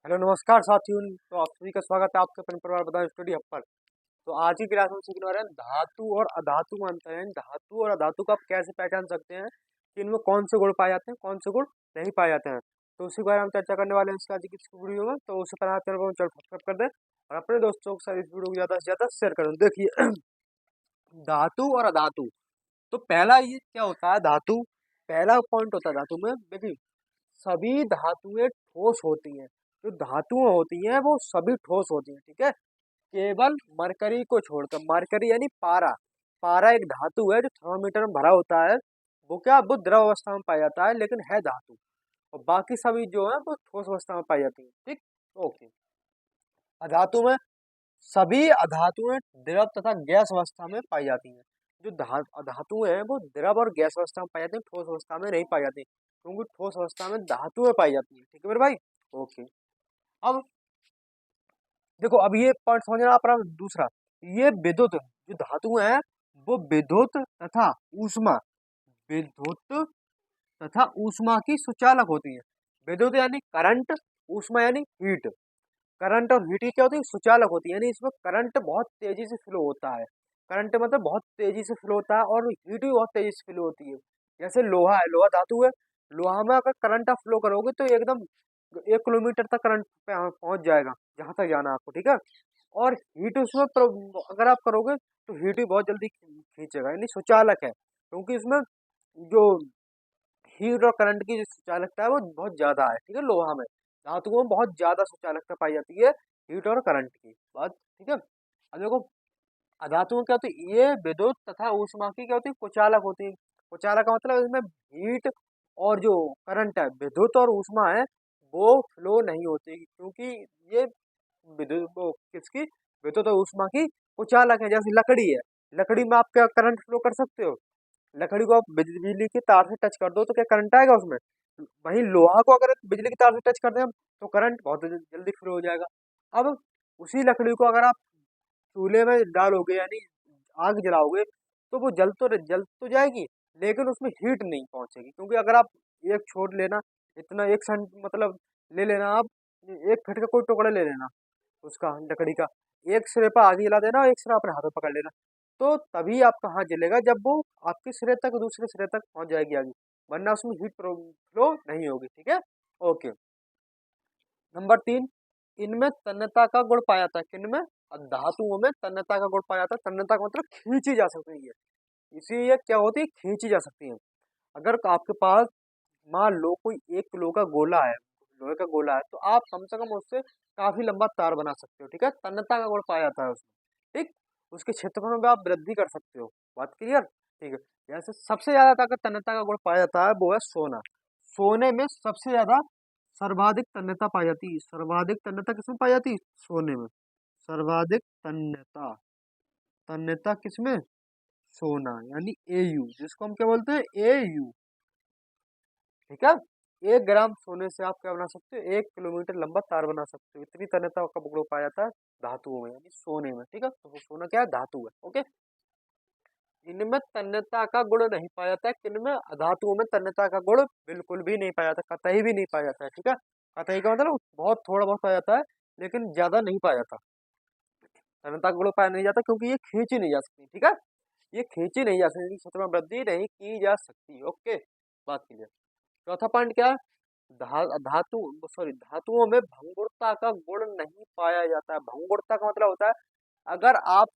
Hello नमस्कार साथियों। तो आप सभी का स्वागत है आपके अपने परिवार बताएं स्टडी हब पर। तो आज की क्लास में सीखने वाले हैं धातु और अधातु में अंतर है। धातु और अधातु को आप कैसे पहचान सकते हैं कि इनमें कौन से गुण पाए जाते हैं, कौन से गुण नहीं पाए जाते हैं। तो उसी के बारे में हम चर्चा करने वाले हैं इसके आज की इस वीडियो में। तो उससे पहले आप चैनल को सब्सक्राइब कर दें और अपने दोस्तों के साथ इस वीडियो को ज़्यादा से ज़्यादा शेयर करें। देखिए धातु और अधातु। तो पहला ये क्या होता है, धातु पहला पॉइंट होता है धातु में। देखिए सभी धातुएं ठोस होती हैं। जो धातुएं होती हैं वो सभी ठोस होती हैं, ठीक है। केवल मरकरी को छोड़कर, मरकरी यानी पारा। पारा एक धातु है जो थर्मोमीटर में भरा होता है। वो क्या, वो द्रव अवस्था में पाया जाता है लेकिन है धातु। और बाकी सभी जो है वो ठोस अवस्था में पाई जाती है, ठीक। ओके। अधातु में सभी अधातुएं द्रव तथा गैस अवस्था में पाई जाती हैं। जो अधातुएं हैं वो द्रव और गैस अवस्था में पाई जाती हैं, ठोस अवस्था में नहीं पाई जाती, क्योंकि ठोस अवस्था में धातुएं पाई जाती हैं, ठीक है मेरे भाई। ओके। अब देखो, अब ये पॉइंट समझना अपना दूसरा। ये विद्युत जो धातुएं हैं वो विद्युत तथा ऊष्मा, विद्युत तथा ऊष्मा की सुचालक होती है। विद्युत यानी करंट, ऊष्मा यानी हीट। करंट और हीट क्या होती है, सुचालक होती है, यानी इसमें करंट बहुत तेजी से फ्लो होता है। करंट मतलब बहुत तेजी से फ्लो होता है और हीट भी बहुत तेजी से फ्लो होती है। जैसे लोहा है, लोहा धातु है। लोहा में अगर करंट आप फ्लो करोगे तो एकदम 1 किलोमीटर तक करंट पे पहुंच जाएगा, जहां तक जाना है आपको, ठीक है। और हीट उसमें अगर आप करोगे तो हीट भी बहुत जल्दी खींचेगा, यानी सुचालक है, क्योंकि इसमें जो हीट और करंट की जो सुचालकता है वो बहुत ज्यादा है, ठीक है। लोहा में, धातुओं में बहुत ज्यादा सुचालकता पाई जाती है हीट और करंट की बात, ठीक है। अब देखो अधातुओं क्या होती है, ये विद्युत तथा ऊष्मा की क्या होती है, कुचालक होती है। कुचालक का मतलब इसमें हीट और जो करंट है, विद्युत और ऊष्मा है, वो फ्लो नहीं होती, क्योंकि ये विद्युत वो किसकी, विद्युत और ऊष्मा की कुचालक है। जैसे लकड़ी है, लकड़ी में आप क्या करंट फ्लो कर सकते हो, लकड़ी को आप बिजली के तार से टच कर दो तो क्या करंट आएगा उसमें। वहीं लोहा को अगर बिजली के तार से टच कर दें हम, तो करंट बहुत जल्दी फ्लो हो जाएगा। अब उसी लकड़ी को अगर आप चूल्हे में डालोगे यानी आग जलाओगे तो वो जल तो जाएगी, लेकिन उसमें हीट नहीं पहुंचेगी, क्योंकि अगर आप एक छोड़ लेना, इतना एक सेंट मतलब ले लेना आप, 1 फीट का कोई टुकड़ा ले लेना उसका, लकड़ी का, एक सिरे पर आग जला देना और एक सिरा अपने हाथों पकड़ लेना, तो तभी आपका हाथ जलेगा जब वो आपके सिरे तक, दूसरे सिरे तक पहुंच जाएगी आगे, वरना उसमें हीट फ्लो नहीं होगी, ठीक है। ओके। नंबर 3, इनमें तन्यता का गुण पाया जाता है। किनमें, धातुओं में तन्यता का गुण पाया जाता है। तन्यता का मतलब खींची जा सकती है, इसीलिए क्या होती है, खींची जा सकती है। अगर आपके पास मान लो कोई 1 किलो का गोला है, लोहे का गोला है, तो आप कम से कम उससे काफी लंबा तार बना सकते हो, ठीक है। तन्यता का गुण पाया जाता है उसमें, ठीक। उसके क्षेत्रफल में आप वृद्धि कर सकते हो, बात क्लियर, ठीक है। जैसे सबसे ज्यादा ताकत तन्यता का गुण पाया जाता है वो है सोना। सोने में सबसे ज्यादा सर्वाधिक तन्यता पाई जाती है। सर्वाधिक तन्यता किसमें पाई जाती है, सोने में। सर्वाधिक तन्यता, तन्यता किसमें, सोना, यानी एयू, जिसको हम क्या बोलते हैं, एयू, ठीक है। 1 ग्राम सोने से आप क्या बना सकते हो, 1 किलोमीटर लंबा तार बना सकते हो। इतनी तन्यता का गुण पाया जाता है धातुओं में, यानी सोने में, ठीक है। तो वो सोना क्या है, धातु है, ओके। इनमें तन्यता का गुण नहीं पाया जाता है, किनमें, अधातुओं में तन्यता का गुण बिल्कुल भी नहीं पाया जाता, कतई भी नहीं पाया जाता है, ठीक है। कतई का मतलब बहुत थोड़ा बहुत पाया जाता है, लेकिन ज्यादा नहीं पाया जाता। तन्यता का गुण पाया नहीं जाता क्योंकि ये खींची नहीं जा सकती, ठीक है। ये खींची नहीं जा सकती, क्षेत्र में वृद्धि नहीं की जा सकती, ओके, बात क्लियर। चौथा पॉइंट क्या है, धातुओं में भंगुरता का गुण नहीं पाया जाता है। भंगुरता का मतलब होता है, अगर आप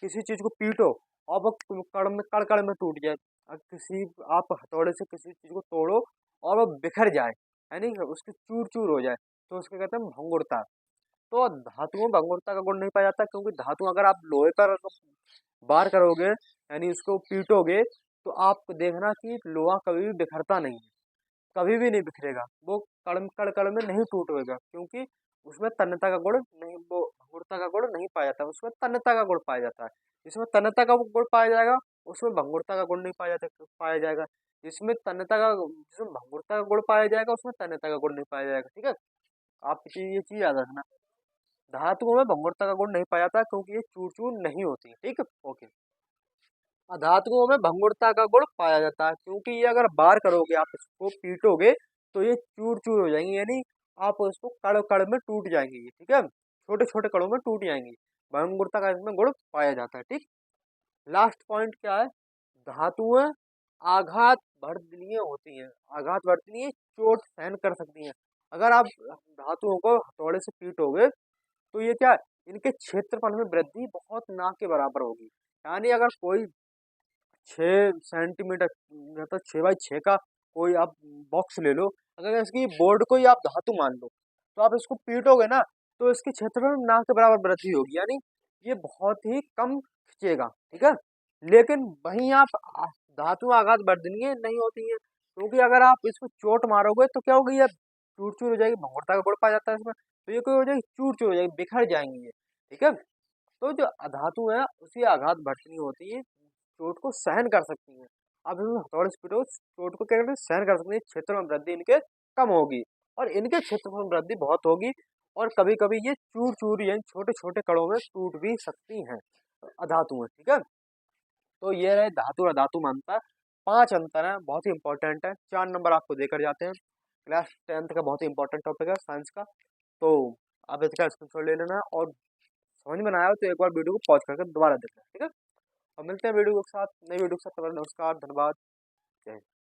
किसी चीज को पीटो और वो कड़ में टूट जाए, किसी आप हथौड़े से किसी चीज को तोड़ो और वो बिखर जाए, यानी उसके चूर चूर हो जाए, तो उसके कहते हैं भंगुरता। तो धातुओं में भंगुरता का गुण नहीं पाया जाता, क्योंकि धातु अगर आप लोहे पर बार करोगे यानी उसको पीटोगे, तो आप देखना कि लोहा कभी भी बिखरता नहीं है, कभी भी नहीं बिखरेगा, वो कड़ में नहीं टूटेगा, क्योंकि उसमें तन्यता का गुण नहीं, वो भंगुरता का गुण नहीं पाया जाता, उसमें तन्यता का गुण पाया जाता है। जिसमें तन्यता का गुण पाया जाएगा उसमें भंगुरता का गुण नहीं पाया जाएगा। जिसमें भंगुरता का गुण पाया जाएगा उसमें तन्यता का गुण नहीं पाया जाएगा, ठीक है। आप ये चीज याद रखना, धातुओं में भंगुरता का गुण नहीं पाया जाता क्योंकि ये चूर चूर नहीं होती है, ठीक है। ओके। धातुओं में भंगुरता का गुण पाया जाता है क्योंकि ये अगर बार करोगे, आप इसको पीटोगे तो ये चूर चूर हो जाएंगे, यानी आप उसको कण कण में टूट जाएंगे ये, ठीक है, छोटे छोटे कणों में टूट जाएंगे। भंगुरता का इसमें गुण पाया जाता है। ठीक, लास्ट पॉइंट क्या है, धातुएं आघात वर्धनीय होती हैं। आघात वर्धनीय, चोट सहन कर सकती हैं। अगर आप धातुओं को हथौड़े से पीटोगे तो ये क्या है, इनके क्षेत्रफल में वृद्धि बहुत ना के बराबर होगी। यानी अगर कोई 6 सेंटीमीटर, मतलब 6 बाई 6 का कोई आप बॉक्स ले लो, अगर इसकी बोर्ड को ही आप धातु मान लो, तो आप इसको पीटोगे ना तो इसके क्षेत्रफल में ना के बराबर वृद्धि होगी, यानी ये बहुत ही कम खिंचेगा। ठीक है, लेकिन वहीं आप धातु आघात वर्धनीय नहीं होती है, क्योंकि अगर आप इसको चोट मारोगे तो क्या होगी, ये चूर चूर हो जाएगी। भंगुरता का गुण पाया जाता है इसमें, तो ये कोई हो जाएगी, चूर चूर हो जाएगी, बिखर जाएंगी ये। ठीक है, तो जो अधातु है उसी आघात वर्धनीय होती है, चोट को सहन कर सकती हैं। आप इसमें हथौड़े से पीटो, चोट को क्या करते हैं, सहन कर सकती है। क्षेत्र में वृद्धि इनके कम होगी और इनके क्षेत्र में वृद्धि बहुत होगी, और कभी कभी ये चूर चूर यानी छोटे छोटे कणों में टूट भी सकती हैं, अधातु है। ठीक है, तो ये रहे धातु और अधातु में अंतर। 5 अंतर है, बहुत ही इंपॉर्टेंट है। 4 नंबर आपको देकर जाते हैं। क्लास 10th का बहुत ही इंपॉर्टेंट टॉपिक है साइंस का, तो आप इसका स्क्रीनशॉट ले लेना है, और समझ में ना आया हो तो एक बार वीडियो को पॉज करके दोबारा देखना। ठीक है, और मिलते हैं वीडियो के साथ, नई वीडियो के साथ। नमस्कार, धन्यवाद, जय हिंद।